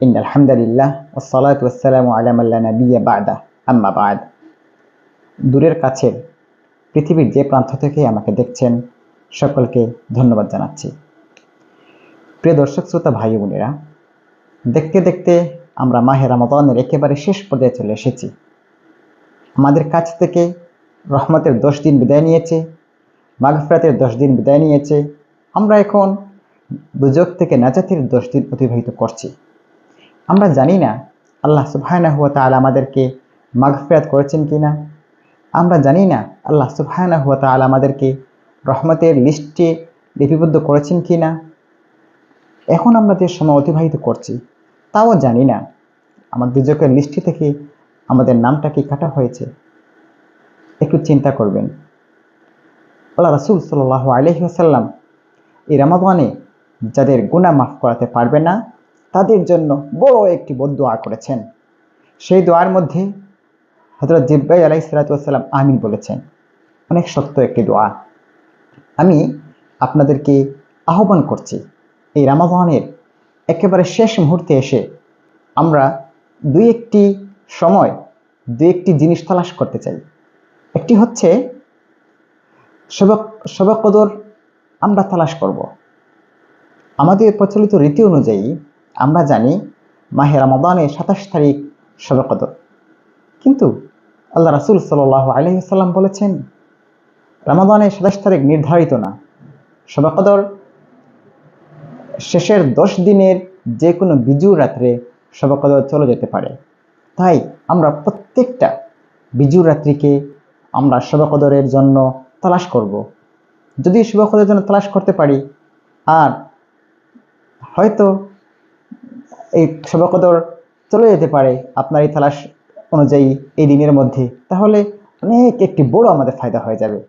ইন্নাল হামদালিল্লাহ ওয়াসসালাতু ওয়াসসালামু আলা মান লা নাবিয়্যা বা'দা আম্মা বা'দ। দূরের কাছের পৃথিবীর যে প্রান্ত থেকে আমাকে দেখছেন সকলকে ধন্যবাদ জানাচ্ছি। প্রিয় দর্শক শ্রোতা ভাই বোনেরা, দেখতে দেখতে আমরা মাহে রমাদানের একেবারে শেষ পর্যায়ে চলে এসেছি। আমাদের কাছ থেকে রহমতের 10 দিন বিদায় নিয়েছে, মাগফিরাতের 10 দিন বিদায় নিয়েছে। আমরা এখন দুজক থেকে নাজাতের 10 দিন অতিবাহিত করছি। আমরা জানি না আল্লাহ সুবহানাহু ওয়া তাআলা আমাদেরকে মাগফিরাত করেছেন কিনা। আমরা জানি না আল্লাহ সুবহানাহু ওয়া তাআলা আমাদেরকে রহমতের লিস্টে লিপিবদ্ধ করেছেন কিনা। এখন আমরা যে সময় অতিবাহিত করছি তাও জানি না আমার দুজকের লিস্টে থেকে আমাদের নামটা কি কাটা হয়েছে। একটু চিন্তা করবেন। আল্লাহ রাসূল সাল্লাল্লাহু আলাইহি ওয়াসাল্লাম এই রমাদানে যাদের গুনাহ মাফ করাতে পারবে না তাদের জন্য বড় একটি বদদুয়া করেছেন। সেই দোয়ার মধ্যে হযরত জিবরাইল আলাইহিস সালাতু ওয়াস সালাম আমিন বলেছেন। অনেক শক্ত একটি দোয়া। আমি আপনাদেরকে আহ্বান করছি, এই রমাদানের একেবারে শেষ মুহূর্তে এসে আমরা দুই একটি জিনিস তালাশ করতে চাই। একটি হচ্ছে শবে কদর আমরা তালাশ করব। আমাদের প্রচলিত রীতি অনুযায়ী আমরা জানি মাহে রমাদানের 27 তারিখ শবে কদর, কিন্তু আল্লাহ রাসূল সাল্লাল্লাহু আলাইহি ওয়াসাল্লাম বলেছেন রমাদানের 27 তারিখ নির্ধারিত না। শবে কদর শেষের 10 দিনের যে কোনো বিজুর রাত্রে শবে কদর চলে যেতে পারে। তাই আমরা প্রত্যেকটা বিজুর রাত্রিকে আমরা শবে কদরের জন্য তালাশ করব। যদি শবে কদরের জন্য তালাশ করতে পারি আর হয়তো এই শবে কদর চলে যেতে পারে আপনার এই তালাশ অনুযায়ী এই দিনের মধ্যে, তাহলে অনেক একটি বড় আমাদের ফায়দা হয়ে যাবে।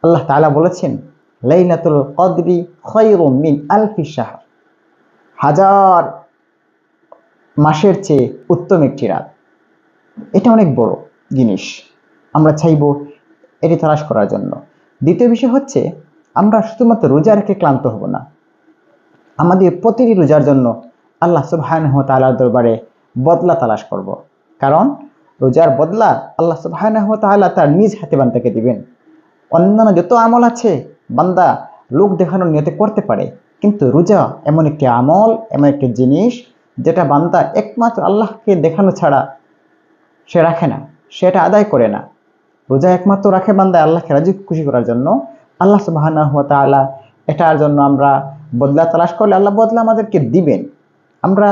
আল্লাহ তাআলা বলেছেন লাইলাতুল কদরি খায়রুম মিন আলফি শাহর, হাজার মাসের চেয়ে উত্তম একটি রাত। এটা অনেক বড় জিনিস, আমরা চাইব এটি তালাশ করার জন্য। দ্বিতীয় বিষয় হচ্ছে আমরা শুধুমাত্র রোজা রেখে ক্লান্ত হব না, আমাদের প্রতিটি রোজার জন্য আল্লাহ সুবহানাহু ওয়া তাআলার দরবারে বদলা তালাশ করব। কারণ রোজার বদলা আল্লাহ সুবহানাহু ওয়া তাআলা তার নিজ হাতে বান্দাকে দিবেন। অন্যান্য যত আমল আছে বান্দা লোক দেখানোর নিয়তে করতে পারে, কিন্তু রোজা এমন একটি আমল, এমন একটি জিনিস যেটা বান্দা একমাত্র আল্লাহকে দেখানো ছাড়া সে রাখে না, সেটা আদায় করে না। রোজা একমাত্র রাখে বান্দা আল্লাহকে রাজি খুশি করার জন্য। আল্লাহ সুবহানাহু ওয়া তাআলা এটার জন্য আমরা বদলা তালাশ করলে আল্লাহ বদলা আমাদেরকে দিবেন। আমরা